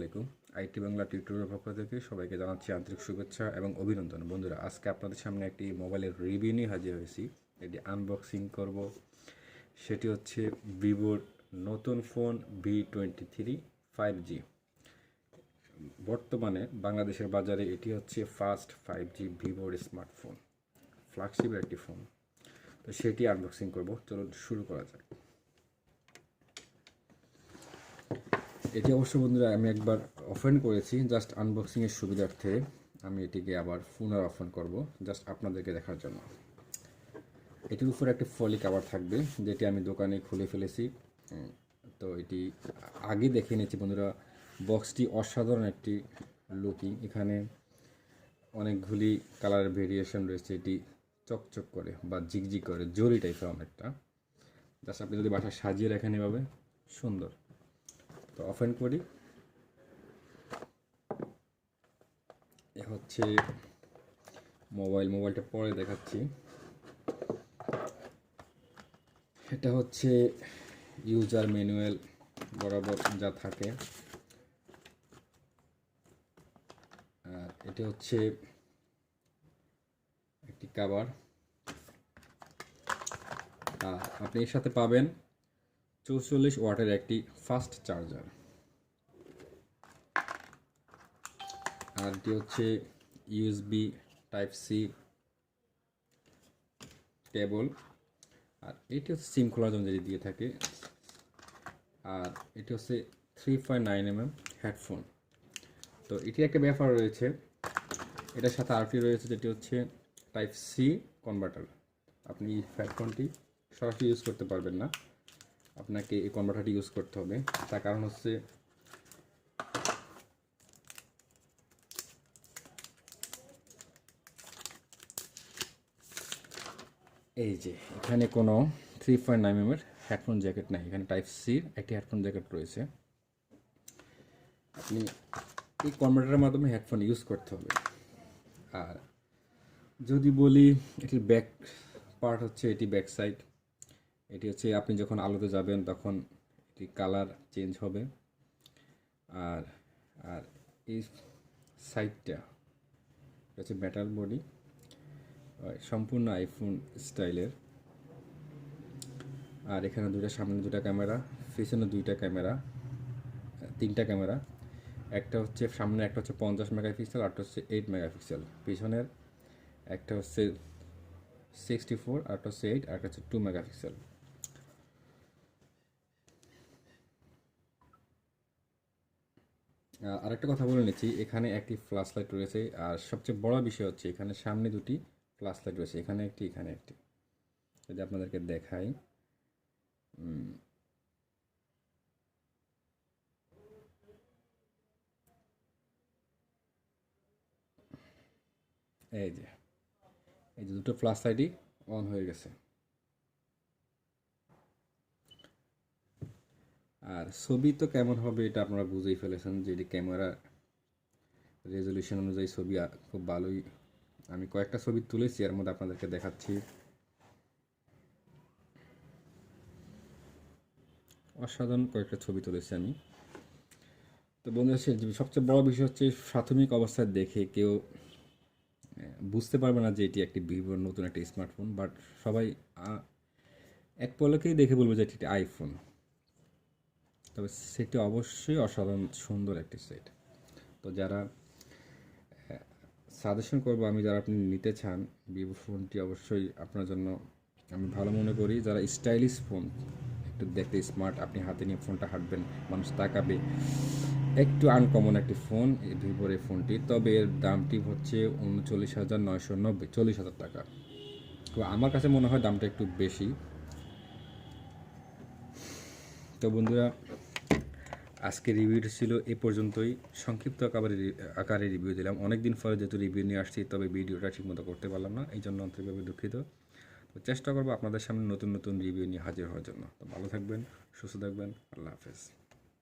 আলাইকুম। IT Bangla tutorial পক্ষ থেকে সবাইকে জানাচ্ছি আন্তরিক শুভেচ্ছা এবং অভিনন্দন। বন্ধুরা, আজকে আপনাদের সামনে একটি মোবাইলের রিভিউ নিয়ে হাজির হয়েছি। এটি আনবক্সিং করব। সেটি হচ্ছে ভিভোর নতুন ফোন V23 5G। বর্তমানে বাংলাদেশের বাজারে এটি হচ্ছে ফার্স্ট 5G ভিভোর স্মার্টফোন, ফ্ল্যাগশিপের একটি ফোন। তো সেটি আনবক্সিং করব। চলুন শুরু করা যাক। এটি অবশ্য বন্ধুরা আমি একবার ওপেন করেছি, জাস্ট আনবক্সিংয়ের সুবিধার্থে। আমি এটিকে আবার পুনরায় ওপেন করব, জাস্ট আপনাদেরকে দেখার জন্য। এটির উপরে একটি ফলি কভার থাকবে, যেটি আমি দোকানে খুলে ফেলেছি। তো এটি আগে দেখে নিয়েছি বন্ধুরা। বক্সটি অসাধারণ একটি লুকিং। এখানে অনেকগুলি কালারের ভেরিয়েশন রয়েছে। এটি চকচক করে বা জিগজিগ করে, জরি টাইপের অনেকটা। জাস্ট আপনি যদি বাসায় সাজিয়ে রাখেন এভাবে, সুন্দর। তো ওপেন করি। এ হচ্ছে মোবাইলটা পরে দেখাচ্ছি। এটা হচ্ছে ইউজার ম্যানুয়াল বরাবর যা থাকে। আর এটা হচ্ছে একটি কভার। আপনি এর সাথে পাবেন 44 ওয়াটের একটি ফাস্ট চার্জার। আর এটি হচ্ছে USB Type-C কেবল। আর এটি হচ্ছে সিম খোলার জন্য যেটি দিয়ে থাকে। আর এটি হচ্ছে 3.9mm হেডফোন। তো এটি একটা ব্যাপার রয়েছে, এটার সাথে আরটি রয়েছে, যেটি হচ্ছে Type-C কনভার্টার। আপনি হেডফোনটি সরাসরি ইউজ করতে পারবেন না, আপনাকে এই কনভার্টারটি ইউজ করতে হবে। তার কারণ হচ্ছে এই যে এখানে কোনো 3.9mm হেডফোন জ্যাকেট নাই। এখানে Type-C একটি হেডফোন জ্যাকেট রয়েছে। আপনি এই কনভার্টারের মাধ্যমে হেডফোন ইউজ করতে হবে। আর যদি বলি এটির ব্যাক পার্ট হচ্ছে, এটি ব্যাক সাইড। এটি হচ্ছে আপনি যখন আলোতে যাবেন তখন এটি কালার চেঞ্জ হবে। আর আর এই সাইডটা হচ্ছে মেটাল বডি, সম্পূর্ণ আইফোন স্টাইলের। আর এখানে সামনে দুটা ক্যামেরা, পিছনে দুইটা ক্যামেরা, তিনটা ক্যামেরা। একটা হচ্ছে সামনে, একটা হচ্ছে 50 মেগাপিক্সেল, আরটা হচ্ছে 8 মেগাপিক্সেল। পিছনের একটা হচ্ছে 64, আরটা হচ্ছে 8, আরটা হচ্ছে 2 মেগাপিক্সেল। আরেকটা কথা বলে নিচ্ছি, এখানে একটি ফ্ল্যাশ লাইট রয়েছে। আর সবচেয়ে বড় বিষয় হচ্ছে এখানে সামনে দুটি ফ্ল্যাশ লাইট রয়েছে, এখানে একটি, এখানে একটি। যদি আপনাদেরকে দেখাই, এই যে দুটো ফ্ল্যাশ লাইটই অন হয়ে গেছে। আর ছবি তো কেমন হবে এটা আপনারা বুঝেই ফেলেছেন, যে এটি ক্যামেরা রেজলিউশন অনুযায়ী ছবি খুব ভালোই। আমি কয়েকটা ছবি তুলেছি, এর মধ্যে আপনাদেরকে দেখাচ্ছি। অসাধারণ কয়েকটা ছবি তুলেছি আমি। তো বন্ধুরা, সবচেয়ে বড় বিষয় হচ্ছে প্রাথমিক অবস্থায় দেখে কেউ বুঝতে পারবে না যে এটি একটি ভিভোর নতুন একটি স্মার্টফোন, বাট সবাই এক পলকেই দেখে বলবে যে এটি একটি আইফোন। তবে সেটি অবশ্যই অসাধারণ সুন্দর একটি সেট। তো যারা সাজেশন করবো আমি, যারা আপনি নিতে চান ভিভো ফোনটি, অবশ্যই আপনার জন্য আমি ভালো মনে করি। যারা স্টাইলিশ ফোন, একটু দেখতে স্মার্ট, আপনি হাতে নিয়ে ফোনটা হাঁটবেন, মানুষ তাকাবে, একটু আনকমন একটি ফোন ভিভোর এই ফোনটি। তবে এর দামটি হচ্ছে 39,990, 40,000 টাকা। তো আমার কাছে মনে হয় দামটা একটু বেশি। তো বন্ধুরা, আজকে রিভিউটি ছিল এ পর্যন্তই। সংক্ষিপ্ত আকারে রিভিউ দিলাম। অনেক দিন পরে যেহেতু রিভিউ নিয়ে আসছি, তবে ভিডিওটা ঠিকমতো করতে পারলাম না, এই জন্য আন্তরিকভাবে দুঃখিত। তো চেষ্টা করবো আপনাদের সামনে নতুন নতুন রিভিউ নিয়ে হাজির হওয়ার জন্য। তো ভালো থাকবেন, সুস্থ থাকবেন, আল্লাহ হাফেজ।